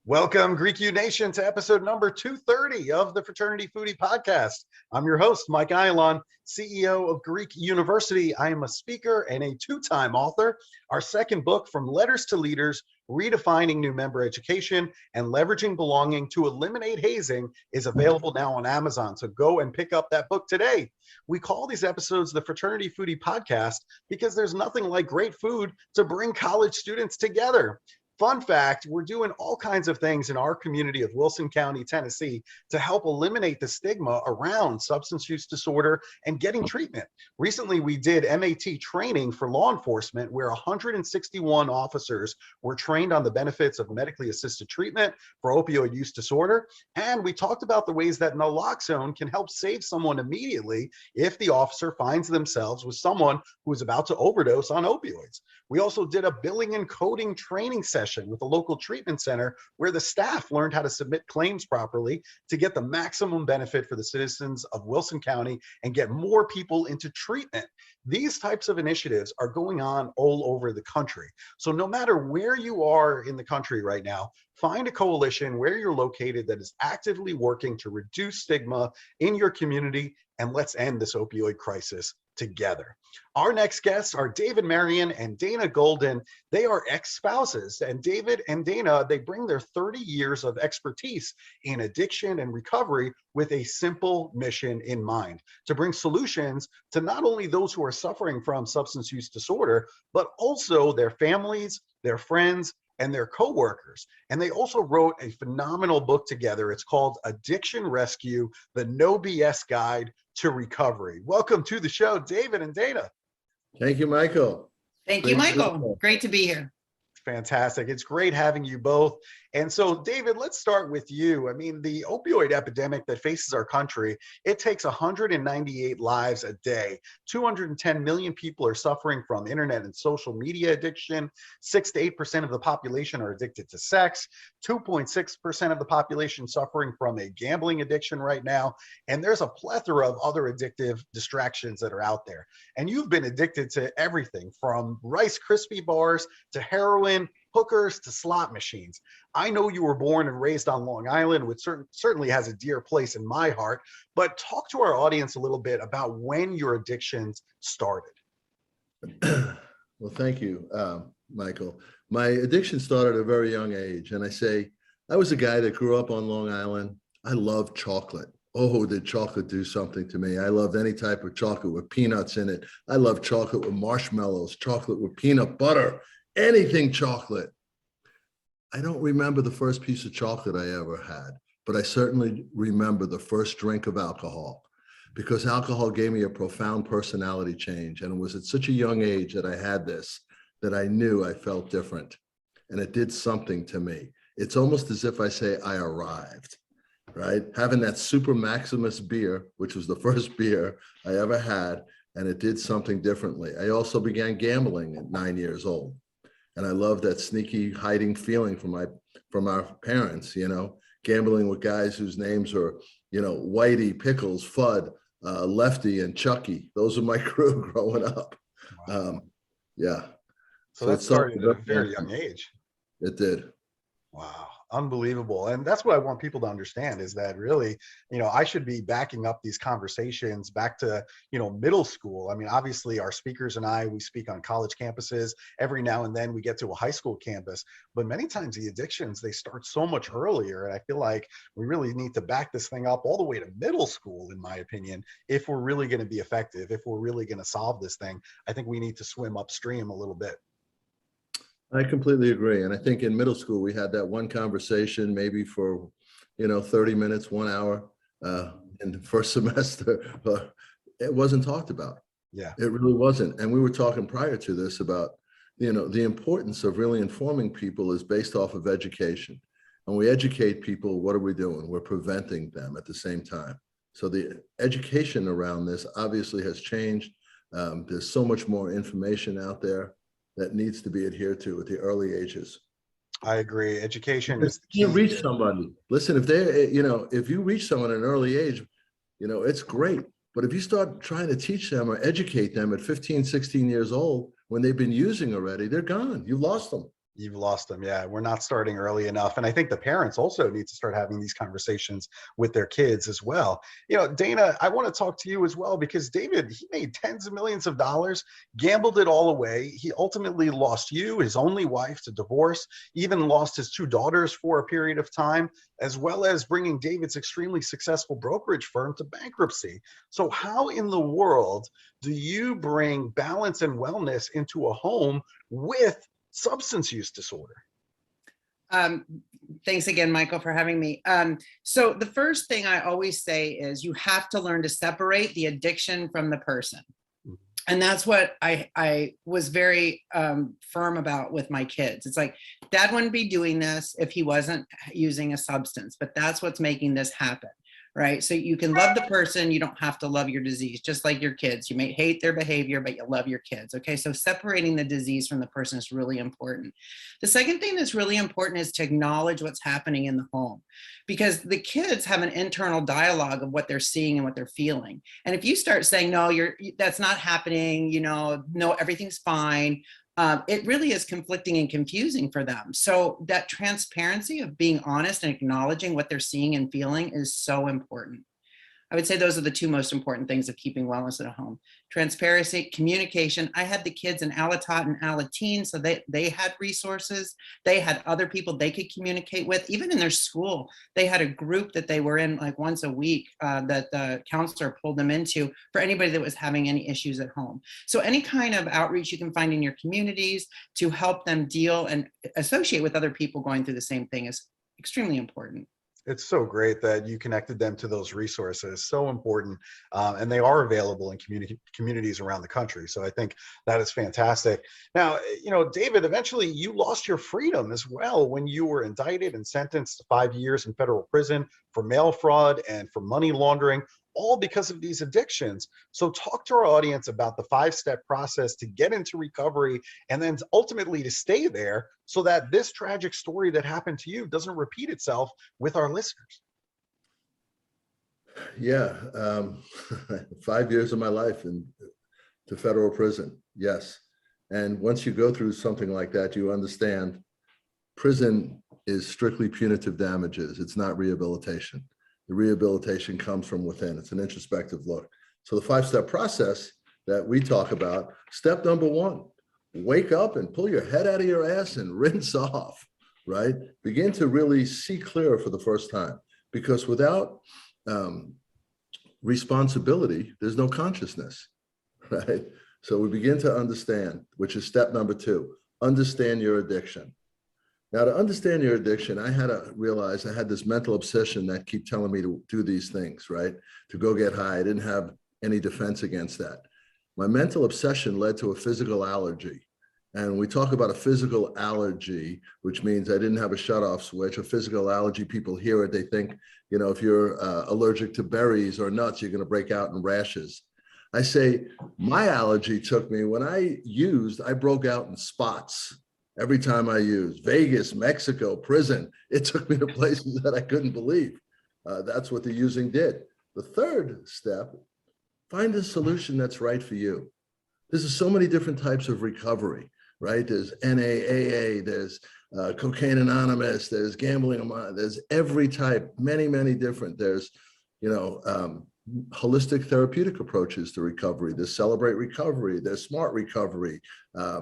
Welcome, Greek U Nation, to episode number 230 of the Fraternity Foodie Podcast. I'm your host, Mike Ayalon, CEO of Greek University. I am a speaker and a two-time author. Our second book, From Letters to Leaders, Redefining New Member Education and Leveraging Belonging to Eliminate Hazing, is available now on Amazon. So go and pick up that book today. We call these episodes the Fraternity Foodie Podcast because there's nothing like great food to bring college students together. Fun fact, we're doing all kinds of things in our community of Wilson County, Tennessee, to help eliminate the stigma around substance use disorder and getting treatment. Recently, we did MAT training for law enforcement where 161 officers were trained on the benefits of medically assisted treatment for opioid use disorder. And we talked about the ways that naloxone can help save someone immediately if the officer finds themselves with someone who is about to overdose on opioids. We also did a billing and coding training session with a local treatment center where the staff learned how to submit claims properly to get the maximum benefit for the citizens of Wilson County and get more people into treatment. These types of initiatives are going on all over the country. So no matter where you are in the country right now, find a coalition where you're located that is actively working to reduce stigma in your community, and let's end this opioid crisis together. Our next guests are David, Marion, and Dana Golden. They are ex-spouses, and David and Dana, they bring their 30 years of expertise in addiction and recovery with a simple mission in mind: to bring solutions to not only those who are suffering from substance use disorder, but also their families, their friends, and their coworkers. And they also wrote a phenomenal book together. It's called Addiction Rescue, the No BS Guide to Recovery. Welcome to the show, David and Dana. Thank you, Michael. Thank you, Michael. Great to be here. Fantastic. It's great having you both. And so, David, let's start with you. I mean, the opioid epidemic that faces our country, it takes 198 lives a day. 210 million people are suffering from internet and social media addiction. 6 to 8% of the population are addicted to sex. 2.6% of the population suffering from a gambling addiction right now. And there's a plethora of other addictive distractions that are out there. And you've been addicted to everything from Rice Krispie bars to heroin, hookers to slot machines. I know you were born and raised on Long Island, which certainly has a dear place in my heart, but talk to our audience a little bit about when your addictions started. Well, thank you, Michael. My addiction started at a very young age. And I was a guy that grew up on Long Island. I loved chocolate. Oh, did chocolate do something to me? I loved any type of chocolate with peanuts in it. I loved chocolate with marshmallows, chocolate with peanut butter, anything chocolate. I don't remember the first piece of chocolate I ever had, but I certainly remember the first drink of alcohol, because alcohol gave me a profound personality change. And it was at such a young age that I had this, that I knew I felt different. And it did something to me. It's almost as if I say I arrived, right? Having that Super Maximus beer, which was the first beer I ever had, and it did something differently. I also began gambling at 9 years old. And I love that sneaky hiding feeling from our parents, gambling with guys whose names are, Whitey, Pickles, Fudd, Lefty, and Chucky. Those are my crew growing up. Wow. Yeah. So that started at a very young age. It did. Wow. Unbelievable. And that's what I want people to understand, is that really, I should be backing up these conversations back to, middle school. I mean, obviously our speakers and we speak on college campuses. Every now and then we get to a high school campus, but many times the addictions, they start so much earlier. And I feel like we really need to back this thing up all the way to middle school, in my opinion, if we're really going to be effective, if we're really going to solve this thing. I think we need to swim upstream a little bit. I completely agree. And I think in middle school, we had that one conversation, maybe for, 30 minutes, 1 hour in the first semester. It wasn't talked about. Yeah, it really wasn't. And we were talking prior to this about, the importance of really informing people is based off of education. And we educate people, what are we doing? We're preventing them at the same time. So the education around this obviously has changed. There's so much more information out there that needs to be adhered to at the early ages. I agree. Education is the You key reach here. somebody. Listen, if you reach someone at an early age, it's great. But if you start trying to teach them or educate them at 15, 16 years old, when they've been using already, they're gone. You've lost them. You've lost them. Yeah, we're not starting early enough. And I think the parents also need to start having these conversations with their kids as well. Dana, I want to talk to you as well, because David, he made tens of millions of dollars, gambled it all away. He ultimately lost you, his only wife, to divorce, even lost his two daughters for a period of time, as well as bringing David's extremely successful brokerage firm to bankruptcy. So how in the world do you bring balance and wellness into a home with substance use disorder? Thanks again, Michael, for having me. So the first thing I always say is you have to learn to separate the addiction from the person. And that's what I was very firm about with my kids. It's like, Dad wouldn't be doing this if he wasn't using a substance, but that's what's making this happen. Right. So you can love the person. You don't have to love your disease, just like your kids. You may hate their behavior, but you love your kids. OK, so separating the disease from the person is really important. The second thing that's really important is to acknowledge what's happening in the home, because the kids have an internal dialogue of what they're seeing and what they're feeling. And if you start saying, no, that's not happening, no, everything's fine. It really is conflicting and confusing for them. So that transparency of being honest and acknowledging what they're seeing and feeling is so important. I would say those are the two most important things of keeping wellness at a home. Transparency, communication. I had the kids in Alatot and Alateen, so they had resources. They had other people they could communicate with. Even in their school, they had a group that they were in like once a week that the counselor pulled them into for anybody that was having any issues at home. So any kind of outreach you can find in your communities to help them deal and associate with other people going through the same thing is extremely important. It's so great that you connected them to those resources. So important. And they are available in communities around the country. So I think that is fantastic. Now, David, eventually you lost your freedom as well when you were indicted and sentenced to 5 years in federal prison for mail fraud and for money laundering, all because of these addictions. So talk to our audience about the 5-step process to get into recovery and then ultimately to stay there, so that this tragic story that happened to you doesn't repeat itself with our listeners. Yeah. 5 years of my life to federal prison. Yes. And once you go through something like that, you understand prison is strictly punitive damages. It's not rehabilitation. The rehabilitation comes from within. It's an introspective look. So the 5-step process that we talk about, step number 1, wake up and pull your head out of your ass and rinse off, right? Begin to really see clearer for the first time, because without responsibility, there's no consciousness, right? So we begin to understand, which is step number 2, understand your addiction. Now, to understand your addiction, I had to realize I had this mental obsession that kept telling me to do these things, right? To go get high. I didn't have any defense against that. My mental obsession led to a physical allergy. And we talk about a physical allergy, which means I didn't have a shutoff switch. A physical allergy, people hear it, they think, if you're allergic to berries or nuts, you're going to break out in rashes. I say my allergy took me, when I broke out in spots. Every time I used Vegas, Mexico, prison, it took me to places that I couldn't believe. That's what the using did. The third step, find a solution that's right for you. There's so many different types of recovery, right? There's NAAA, there's Cocaine Anonymous, there's Gambling Anonymous, there's every type, many, many different. There's, holistic therapeutic approaches to recovery. There's Celebrate Recovery, there's Smart Recovery. I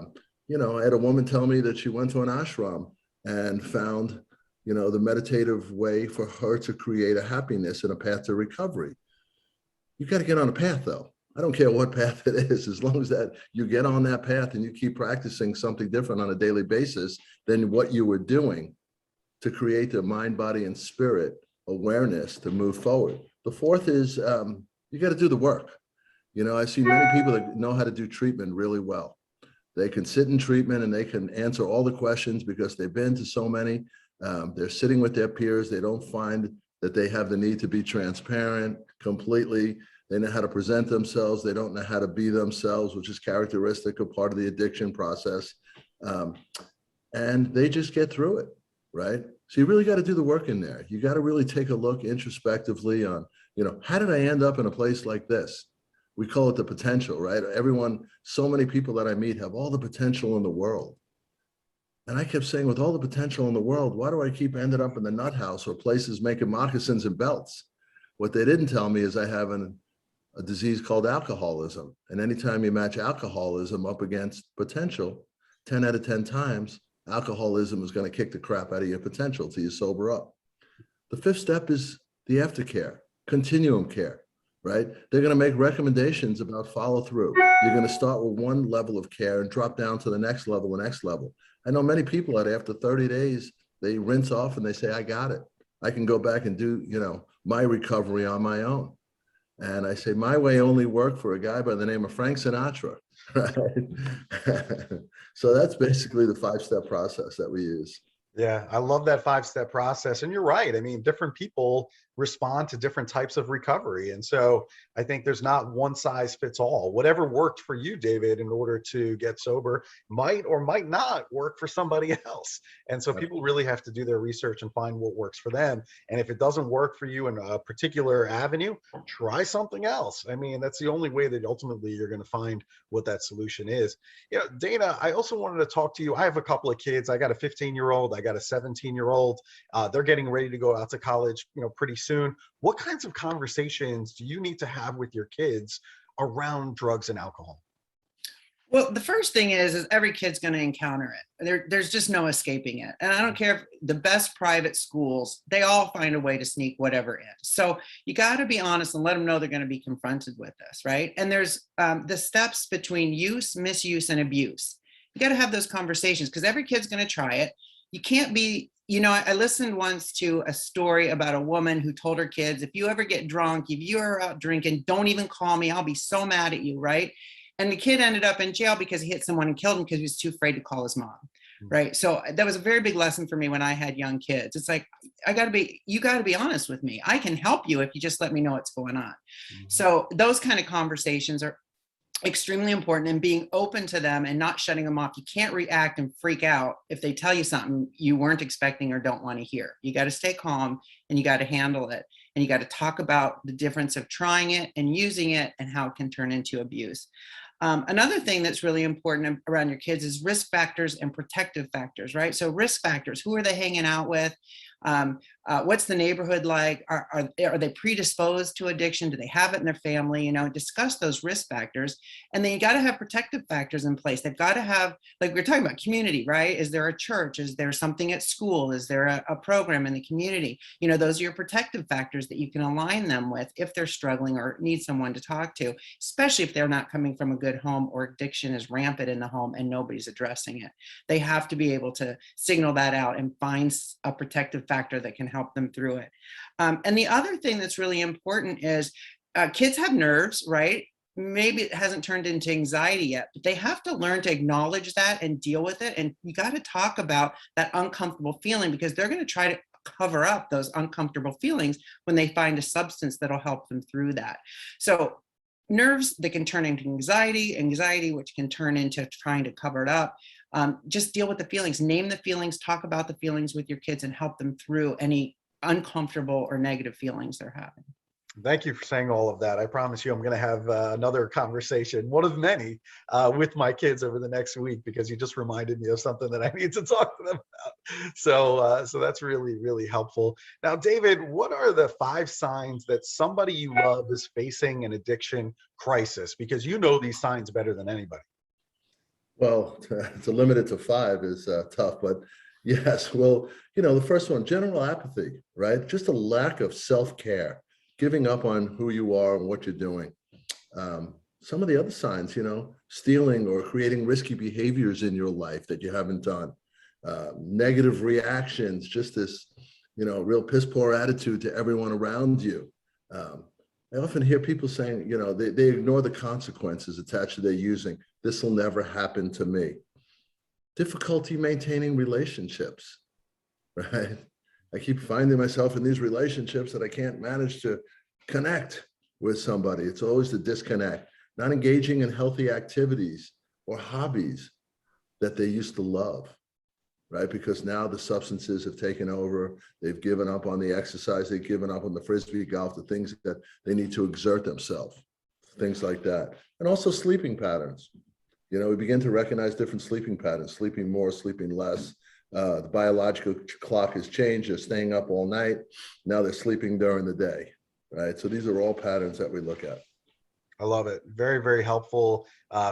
had a woman tell me that she went to an ashram and found, the meditative way for her to create a happiness and a path to recovery. You got to get on a path, though. I don't care what path it is, as long as that you get on that path and you keep practicing something different on a daily basis than what you were doing to create the mind, body, and spirit awareness to move forward. The fourth is you got to do the work. I see many people that know how to do treatment really well. They can sit in treatment and they can answer all the questions because they've been to so many. They're sitting with their peers. They don't find that they have the need to be transparent completely. They know how to present themselves. They don't know how to be themselves, which is characteristic of part of the addiction process. and they just get through it, right? So you really got to do the work in there. You got to really take a look introspectively on, how did I end up in a place like this? We call it the potential, right? So many people that I meet have all the potential in the world. And I kept saying, with all the potential in the world, why do I keep ending up in the nut house or places making moccasins and belts? What they didn't tell me is I have a disease called alcoholism. And anytime you match alcoholism up against potential, 10 out of 10 times, alcoholism is going to kick the crap out of your potential till you sober up. The fifth step is the aftercare, continuum care, right? They're going to make recommendations about follow through. You're going to start with one level of care and drop down to the next level. I know many people that after 30 days, they rinse off and they say, I got it. I can go back and do, my recovery on my own. And I say, my way only worked for a guy by the name of Frank Sinatra, right? So that's basically the 5-step process that we use. Yeah, I love that 5-step process. And you're right. I mean, different people respond to different types of recovery. And so I think there's not one size fits all. Whatever worked for you, David, in order to get sober might or might not work for somebody else. And so people really have to do their research and find what works for them. And if it doesn't work for you in a particular avenue, try something else. I mean, that's the only way that ultimately you're going to find what that solution is. Dana, I also wanted to talk to you. I have a couple of kids. I got a 15-year-old. I got a 17-year-old. They're getting ready to go out to college, pretty soon. What kinds of conversations do you need to have with your kids around drugs and alcohol? Well, the first thing is every kid's going to encounter it. There's just no escaping it. And I don't care if the best private schools, they all find a way to sneak whatever in. So you got to be honest and let them know they're going to be confronted with this, right? And there's the steps between use, misuse, and abuse. You got to have those conversations because every kid's going to try it. You can't be, I listened once to a story about a woman who told her kids, if you ever get drunk, if you're out drinking, don't even call me. I'll be so mad at you, right? And the kid ended up in jail because he hit someone and killed him because he was too afraid to call his mom, right? So that was a very big lesson for me when I had young kids. It's like, you got to be honest with me. I can help you if you just let me know what's going on. So those kind of conversations are extremely important, and being open to them and not shutting them off. You can't react and freak out if they tell you something you weren't expecting or don't want to hear. You got to stay calm and you got to handle it. And you got to talk about the difference of trying it and using it and how it can turn into abuse. Another thing that's really important around your kids is risk factors and protective factors, right? So risk factors, who are they hanging out with? What's the neighborhood like? Are they predisposed to addiction? Do they have it in their family? Discuss those risk factors. And then you got to have protective factors in place. They've got to have, like we're talking about community, right? Is there a church? Is there something at school? Is there a program in the community? Those are your protective factors that you can align them with if they're struggling or need someone to talk to, especially if they're not coming from a good home or addiction is rampant in the home and nobody's addressing it. They have to be able to signal that out and find a protective factor that can help them through it. And the other thing that's really important is kids have nerves, right? Maybe it hasn't turned into anxiety yet, but they have to learn to acknowledge that and deal with it. And you got to talk about that uncomfortable feeling because they're going to try to cover up those uncomfortable feelings when they find a substance that'll help them through that. So nerves that can turn into anxiety, which can turn into trying to cover it up. Just deal with the feelings, name the feelings, talk about the feelings with your kids and help them through any uncomfortable or negative feelings they're having. Thank you for saying all of that. I promise you I'm going to have another conversation, one of many, with my kids over the next week because you just reminded me of something that I need to talk to them about. So that's really, really helpful. Now, David, what are the 5 signs that somebody you love is facing an addiction crisis? Because you know these signs better than anybody. Well, to limit it to 5 is tough, but yes. Well, the first one, general apathy, right? Just a lack of self-care, giving up on who you are and what you're doing. Some of the other signs, stealing or creating risky behaviors in your life that you haven't done, negative reactions, just this, real piss poor attitude to everyone around you. I often hear people saying, they ignore the consequences attached to their using. This will never happen to me. Difficulty maintaining relationships, right? I keep finding myself in these relationships that I can't manage to connect with somebody. It's always the disconnect, not engaging in healthy activities or hobbies that they used to love. right? Because now the substances have taken over. They've given up on the exercise. They've given up on the Frisbee golf, the things that they need to exert themselves, things like that. And also sleeping patterns. You know, we begin to recognize different sleeping patterns, sleeping more, sleeping less. The biological clock has changed. They're staying up all night. Now they're sleeping during the day, right? So these are all patterns that we look at. I love it. Very, very helpful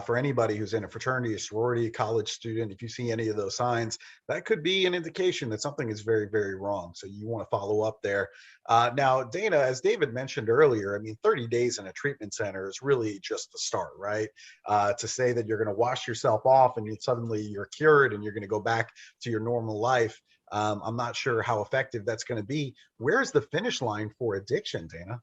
for anybody who's in a fraternity, a sorority, a college student. If you see any of those signs, that could be an indication that something is very, very wrong. So you want to follow up there. Now, Dana, as David mentioned earlier, I mean, 30 days in a treatment center is really just the start, right? To say that you're going to wash yourself off and suddenly you're cured and you're going to go back to your normal life. I'm not sure how effective that's going to be. Where's the finish line for addiction, Dana?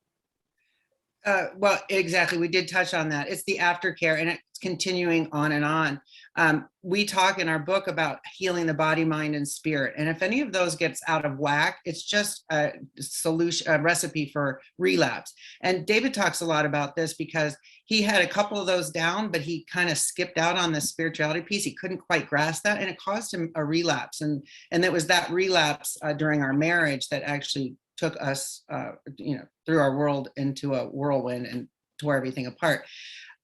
Well, exactly. We did touch on that. It's the aftercare, and it's continuing on and on. We talk in our book about healing the body, mind, and spirit. And if any of those gets out of whack, it's just a solution, a recipe for relapse. And David talks a lot about this because he had a couple of those down, but he kind of skipped out on the spirituality piece. He couldn't quite grasp that, and it caused him a relapse. And it was that relapse during our marriage that actually took us, through our world into a whirlwind and tore everything apart.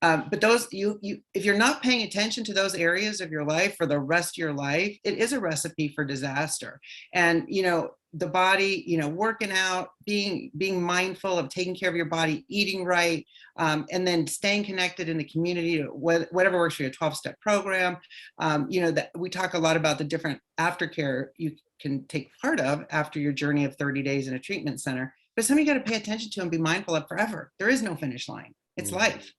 But those, if you're not paying attention to those areas of your life for the rest of your life, it is a recipe for disaster. And, the body, working out, being mindful of taking care of your body, eating right, and then staying connected in the community, whatever works for your 12-step program. That we talk a lot about the different aftercare you can take part of after your journey of 30 days in a treatment center. But something you got to pay attention to and be mindful of forever. There is no finish line. It's life.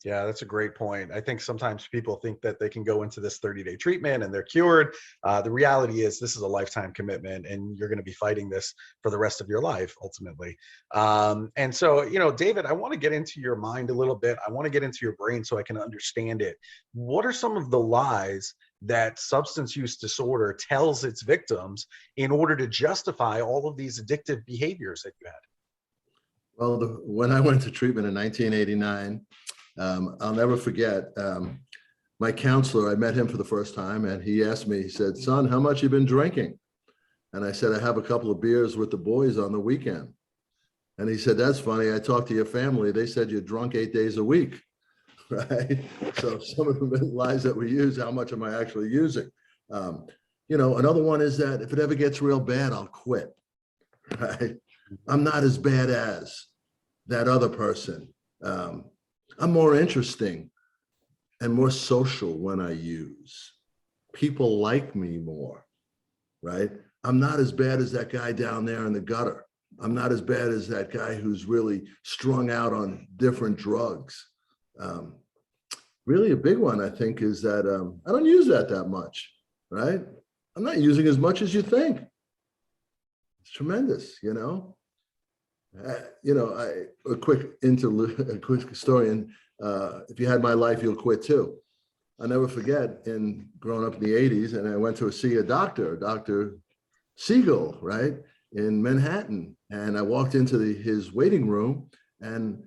Yeah, that's a great point. I think sometimes people think that they can go into this 30-day treatment and they're cured. The reality is this is a lifetime commitment and you're going to be fighting this for the rest of your life, ultimately. And so, David, I want to get into your mind a little bit. I want to get into your brain so I can understand it. What are some of the lies that substance use disorder tells its victims in order to justify all of these addictive behaviors that you had? Well, when I went to treatment in 1989, I'll never forget my counselor. I met him for the first time and he asked me, he said, "Son, how much you been drinking?" And I said, "I have a couple of beers with the boys on the weekend." And he said, "That's funny. I talked to your family. They said you're drunk 8 days a week." Right? So some of the lies that we use, how much am I actually using? Another one is that if it ever gets real bad, I'll quit. Right? I'm not as bad as that other person. I'm more interesting and more social when I use. People like me more, right? I'm not as bad as that guy down there in the gutter. I'm not as bad as that guy who's really strung out on different drugs. Really a big one, I think, is that I don't use that much, right? I'm not using as much as you think. It's tremendous, a quick interlude, a quick story. And if you had my life, you'll quit too. I'll never forget growing up in the 80s, and I went to see a doctor, Dr. Siegel, right, in Manhattan. And I walked into his waiting room, and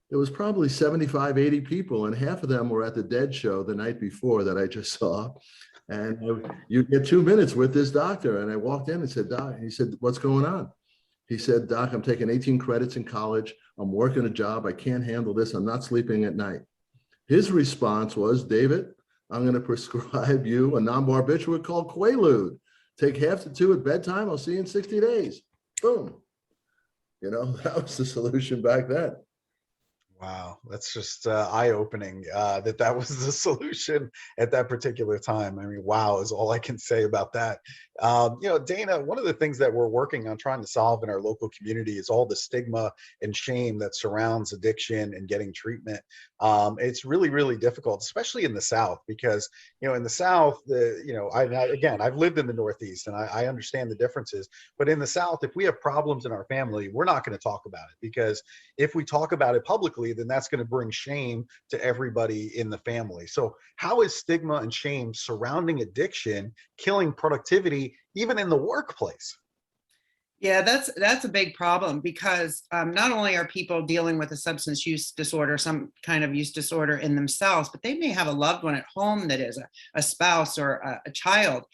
there was probably 75, 80 people, and half of them were at the Dead show the night before that I just saw. And you get 2 minutes with this doctor. And I walked in and said, "Doc," he said, "What's going on?" He said, "Doc, I'm taking 18 credits in college. I'm working a job. I can't handle this. I'm not sleeping at night." His response was, "David, I'm going to prescribe you a non-barbiturate called Quaalude. Take half to 2 at bedtime. I'll see you in 60 days. Boom. That was the solution back then. Wow, that's just eye-opening that was the solution at that particular time. I mean, wow is all I can say about that. Dana, one of the things that we're working on trying to solve in our local community is all the stigma and shame that surrounds addiction and getting treatment. It's really, really difficult, especially in the South, because, in the South, I've lived in the Northeast and I understand the differences, but in the South, if we have problems in our family, we're not going to talk about it, because if we talk about it publicly, then that's going to bring shame to everybody in the family. So how is stigma and shame surrounding addiction killing productivity, even in the workplace? Yeah, that's a big problem because not only are people dealing with a substance use disorder, some kind of use disorder in themselves, but they may have a loved one at home that is a spouse or a child.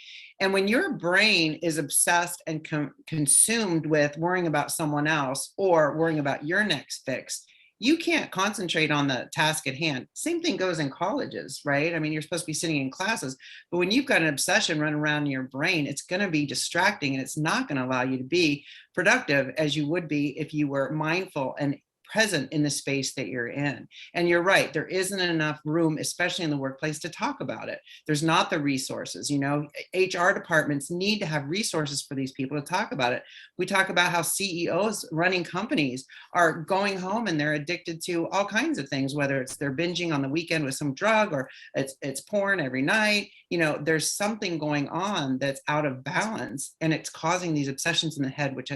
And when your brain is obsessed and consumed with worrying about someone else or worrying about your next fix, you can't concentrate on the task at hand. Same thing goes in colleges, right? I mean, you're supposed to be sitting in classes, but when you've got an obsession running around in your brain, it's going to be distracting and it's not going to allow you to be productive as you would be if you were mindful and present in the space that you're in. And you're right, there isn't enough room, especially in the workplace, to talk about it. There's not the resources. You know, HR departments need to have resources for these people to talk about it. We talk about how CEOs running companies are going home and they're addicted to all kinds of things, whether it's they're binging on the weekend with some drug or it's porn every night. You know, there's something going on that's out of balance and it's causing these obsessions in the head, which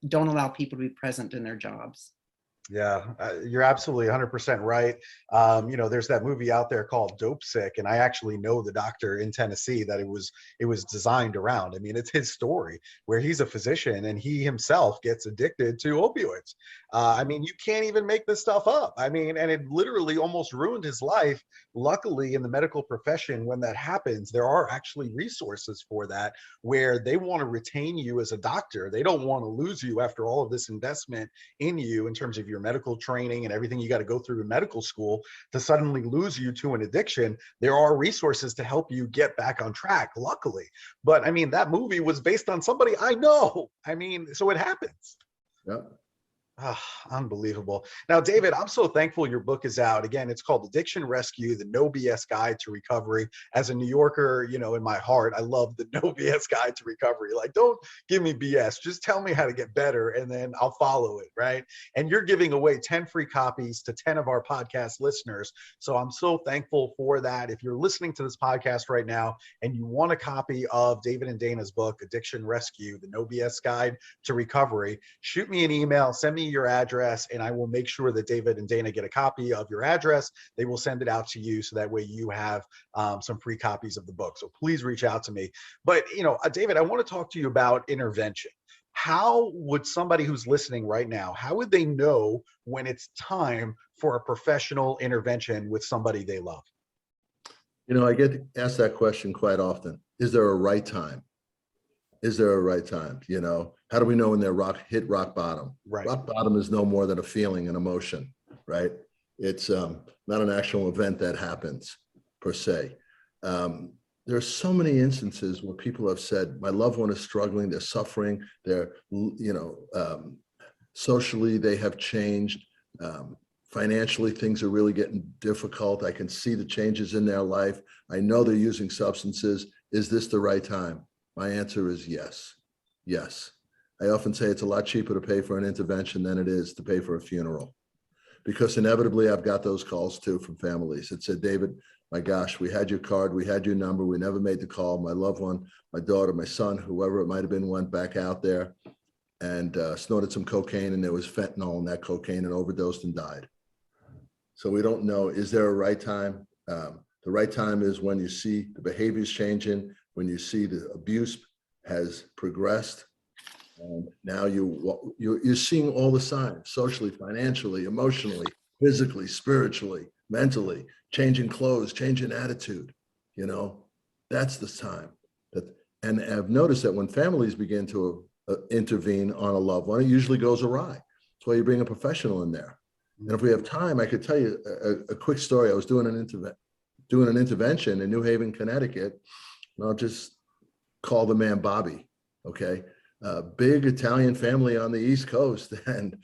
don't allow people to be present in their jobs. Yeah, you're absolutely 100% right. You know, there's that movie out there called Dope Sick, and I actually know the doctor in Tennessee that it was designed around. I mean, it's his story where he's a physician and he himself gets addicted to opioids. I mean, you can't even make this stuff up. I mean, and it literally almost ruined his life. Luckily, in the medical profession, when that happens, there are actually resources for that where they want to retain you as a doctor. They don't want to lose you after all of this investment in you in terms of your medical training and everything you got to go through in medical school to suddenly lose you to an addiction. There are resources to help you get back on track, luckily. But I mean, that movie was based on somebody I know. I mean, so it happens. Yep. Oh, unbelievable. Now, David, I'm so thankful your book is out. Again, it's called Addiction Rescue, the No BS Guide to Recovery. As a New Yorker, you know, in my heart, I love the No BS Guide to Recovery. Like, don't give me BS. Just tell me how to get better and then I'll follow it, right? And you're giving away 10 free copies to 10 of our podcast listeners. So I'm so thankful for that. If you're listening to this podcast right now and you want a copy of David and Dana's book, Addiction Rescue, the No BS Guide to Recovery, shoot me an email, send me your address, and I will make sure that David and Dana get a copy of your address. They will send it out to you so that way you have some free copies of the book. So please reach out to me. But, you know, David, I want to talk to you about intervention. How would somebody who's listening right now, how would they know when it's time for a professional intervention with somebody they love? You know, I get asked that question quite often. Is there a right time? Is there a right time? You know, how do we know when they're hit rock bottom? Right. Rock bottom is no more than a feeling, an emotion, right? It's not an actual event that happens per se. There are so many instances where people have said, my loved one is struggling, they're suffering, they're, you know, socially they have changed. Financially, things are really getting difficult. I can see the changes in their life. I know they're using substances. Is this the right time? My answer is yes. Yes. I often say it's a lot cheaper to pay for an intervention than it is to pay for a funeral, because inevitably I've got those calls too from families that said, David, my gosh, we had your card, we had your number, we never made the call. My loved one, my daughter, my son, whoever it might have been, went back out there and snorted some cocaine, and there was fentanyl in that cocaine and overdosed and died. So we don't know, is there a right time? The right time is when you see the behaviors changing, when you see the abuse has progressed, and now you're seeing all the signs, socially, financially, emotionally, physically, spiritually, mentally, changing clothes, changing attitude. You know, that's the time. And I've noticed that when families begin to intervene on a loved one, it usually goes awry. That's why you bring a professional in there. And if we have time, I could tell you a quick story. I was doing an intervention in New Haven, Connecticut. And I'll just call the man Bobby, okay? Big Italian family on the East Coast. And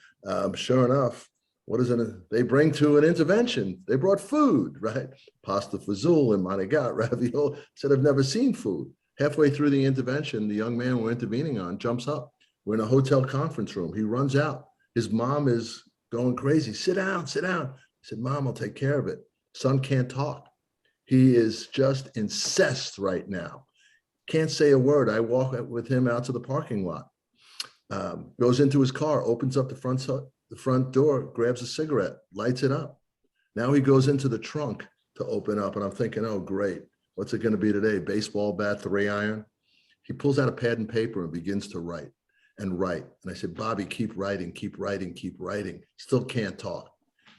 sure enough, what is it they bring to an intervention? They brought food, right? Pasta fazool and manigat, ravioli. Said, I've never seen food. Halfway through the intervention, the young man we're intervening on jumps up. We're in a hotel conference room. He runs out. His mom is going crazy. Sit down, sit down. I said, Mom, I'll take care of it. Son can't talk. He is just incensed right now. Can't say a word. I walk with him out to the parking lot. Goes into his car, opens up the front door, grabs a cigarette, lights it up. Now he goes into the trunk to open up, and I'm thinking, oh, great. What's it going to be today? Baseball bat, 3-iron? He pulls out a pad and paper and begins to write. and write. And I said, Bobby, keep writing, keep writing, keep writing. Still can't talk.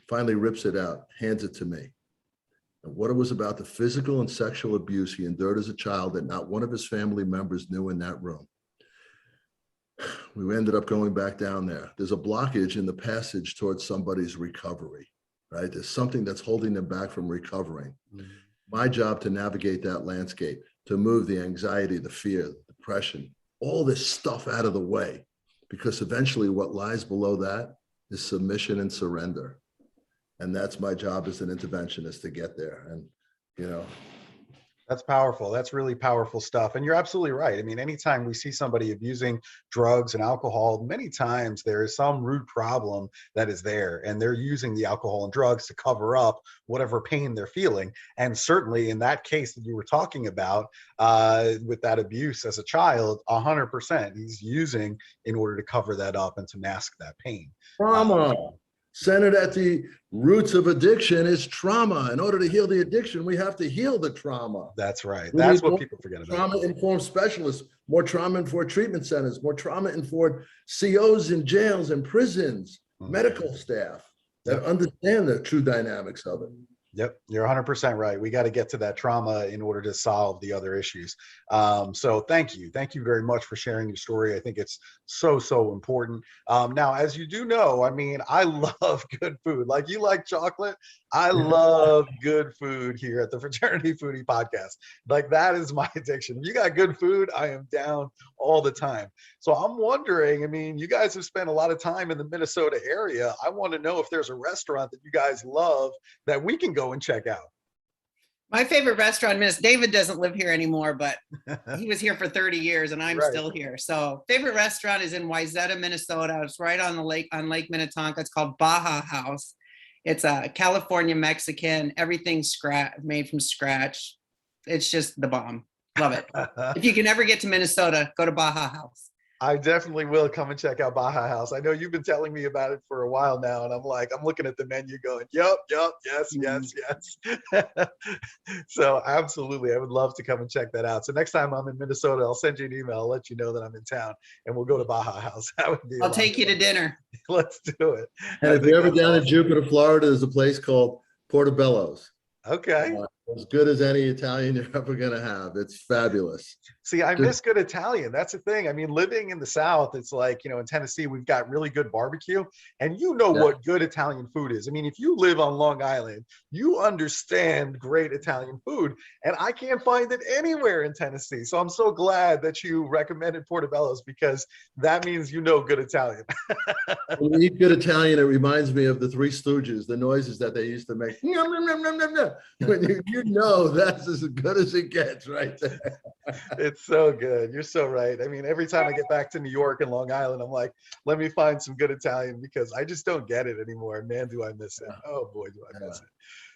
Finally rips it out, hands it to me. And what it was about the physical and sexual abuse he endured as a child that not one of his family members knew in that room. We ended up going back down there. There's a blockage in the passage towards somebody's recovery, right? There's something that's holding them back from recovering. Mm-hmm. My job to navigate that landscape, to move the anxiety, the fear, the depression, all this stuff out of the way, because eventually what lies below that is submission and surrender. And that's my job as an interventionist, to get there. And, you know, that's powerful. That's really powerful stuff. And you're absolutely right. I mean, anytime we see somebody abusing drugs and alcohol, many times there is some root problem that is there, and they're using the alcohol and drugs to cover up whatever pain they're feeling. And certainly in that case that you were talking about, with that abuse as a child, 100%, he's using in order to cover that up and to mask that pain. Trauma. Centered at the roots of addiction is trauma. In order to heal the addiction, we have to heal the trauma. That's right. That's what people forget about. Trauma-informed specialists, more trauma-informed treatment centers, more trauma-informed COs in jails and prisons, medical staff that understand the true dynamics of it. Yep, you're 100% right. We got to get to that trauma in order to solve the other issues. So thank you. Thank you very much for sharing your story. I think it's so, so important. Now, as you do know, I mean, I love good food. Like, you like chocolate, I love good food here at the Fraternity Foodie Podcast. Like, that is my addiction. If you got good food, I am down all the time. So I'm wondering, I mean, you guys have spent a lot of time in the Minnesota area. I want to know if there's a restaurant that you guys love that we can go and check out. My favorite restaurant, David doesn't live here anymore, but he was here for 30 years and I'm still here. So favorite restaurant is in Wayzata, Minnesota. It's right on the lake, on Lake Minnetonka. It's called Baja House. It's a California Mexican, everything's made from scratch. It's just the bomb. Love it. If you can ever get to Minnesota, go to Baja House. I definitely will come and check out Baja House. I know you've been telling me about it for a while now, and I'm looking at the menu going, yep, yes. So absolutely, I would love to come and check that out. So next time I'm in Minnesota, I'll send you an email. I'll let you know that I'm in town, and we'll go to Baja House. That would be. I'll take you to dinner. Let's do it. And if you're ever down in Jupiter, Florida, there's a place called Portobello's. Okay. As good as any Italian you're ever going to have. It's fabulous. See, I miss good Italian. That's the thing. I mean, living in the South, it's like, you know, in Tennessee, we've got really good barbecue, and you know what good Italian food is. I mean, if you live on Long Island, you understand great Italian food, and I can't find it anywhere in Tennessee. So I'm so glad that you recommended Portobello's, because that means you know good Italian. When you eat good Italian, it reminds me of the Three Stooges, the noises that they used to make. When you know that's as good as it gets right there. It's so good. You're so right. I mean, every time I get back to New York and Long Island, I'm like, let me find some good Italian, because I just don't get it anymore. Man, do I miss it. Oh boy, do I miss it.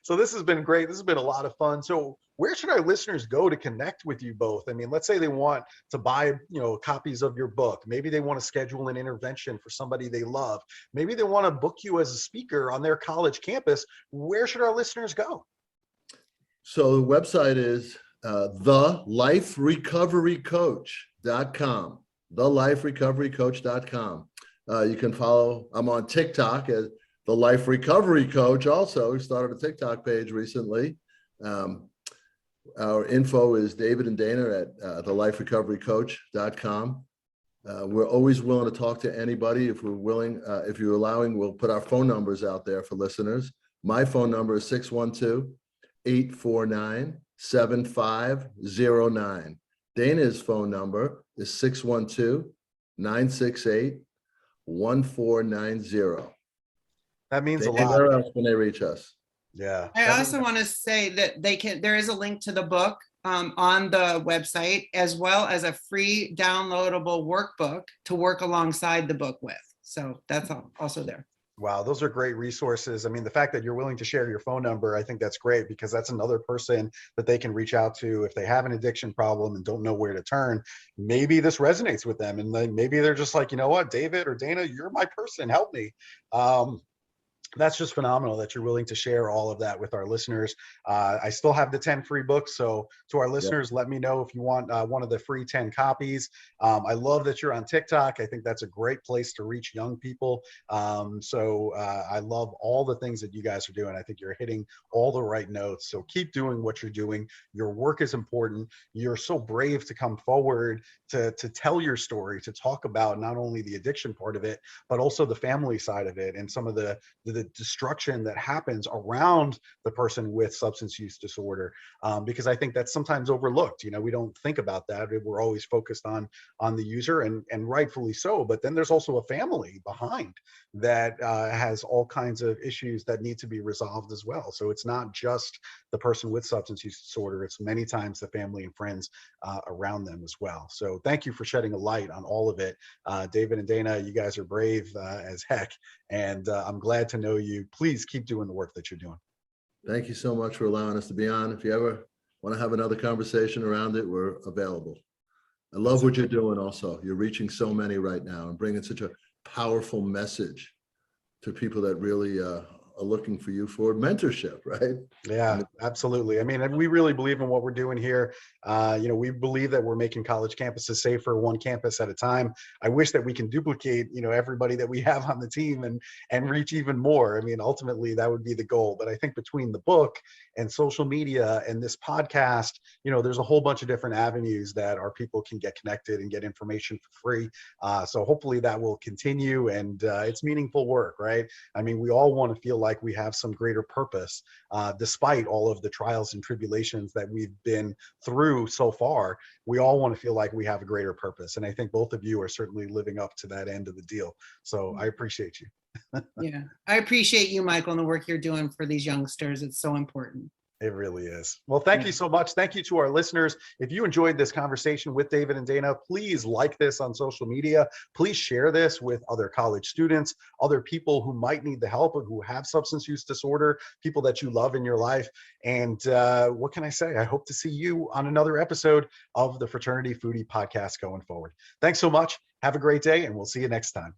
So this has been great. This has been a lot of fun. So where should our listeners go to connect with you both? I mean, let's say they want to buy, you know, copies of your book. Maybe they want to schedule an intervention for somebody they love. Maybe they want to book you as a speaker on their college campus. Where should our listeners go? So the website is theliferecoverycoach.com. Theliferecoverycoach.com. You can follow, I'm on TikTok as The Life Recovery Coach also. We started a TikTok page recently. Our info is David and Dana at theliferecoverycoach.com. We're always willing to talk to anybody. If we're willing, if you're allowing, we'll put our phone numbers out there for listeners. My phone number is 612-849-7509. Dana's phone number is 612-968-1490. That means a Dana, lot. where else can they reach us? Yeah. I also want to say that there is a link to the book on the website, as well as a free downloadable workbook to work alongside the book with. So that's also there. Wow, those are great resources. I mean, the fact that you're willing to share your phone number, I think that's great, because that's another person that they can reach out to if they have an addiction problem and don't know where to turn. Maybe this resonates with them, and maybe they're just like, you know what, David or Dana, you're my person, help me. That's just phenomenal that you're willing to share all of that with our listeners. I still have the 10 free books. So to our Yeah. listeners, let me know if you want one of the free 10 copies. I love that you're on TikTok. I think that's a great place to reach young people. I love all the things that you guys are doing. I think you're hitting all the right notes. So keep doing what you're doing. Your work is important. You're so brave to come forward to tell your story, to talk about not only the addiction part of it, but also the family side of it and some of the destruction that happens around the person with substance use disorder, because I think that's sometimes overlooked. We don't think about that. We're always focused on the user, and rightfully so. But then there's also a family behind that has all kinds of issues that need to be resolved as well. So it's not just the person with substance use disorder. It's many times the family and friends around them as well. So thank you for shedding a light on all of it. David and Dana, you guys are brave as heck. And I'm glad to know you. Please keep doing the work that you're doing. Thank you so much for allowing us to be on. If you ever want to have another conversation around it, we're available. I love what you're doing also. You're reaching so many right now and bringing such a powerful message to people that really are looking for you for mentorship, right? Yeah, absolutely. I mean, we really believe in what we're doing here. We believe that we're making college campuses safer, one campus at a time. I wish that we can duplicate, everybody that we have on the team and reach even more. I mean, ultimately, that would be the goal. But I think between the book and social media and this podcast, there's a whole bunch of different avenues that our people can get connected and get information for free. So hopefully that will continue, and it's meaningful work, right? I mean, we all want to feel like we have some greater purpose, despite all of the trials and tribulations that we've been through so far. We all want to feel like we have a greater purpose. And I think both of you are certainly living up to that end of the deal. So I appreciate you. Yeah, I appreciate you, Michael, and the work you're doing for these youngsters. It's so important. It really is. Well, thank you so much. Thank you to our listeners. If you enjoyed this conversation with David and Dana, please like this on social media. Please share this with other college students, other people who might need the help or who have substance use disorder, people that you love in your life. And what can I say? I hope to see you on another episode of the Fraternity Foodie Podcast going forward. Thanks so much. Have a great day, and we'll see you next time.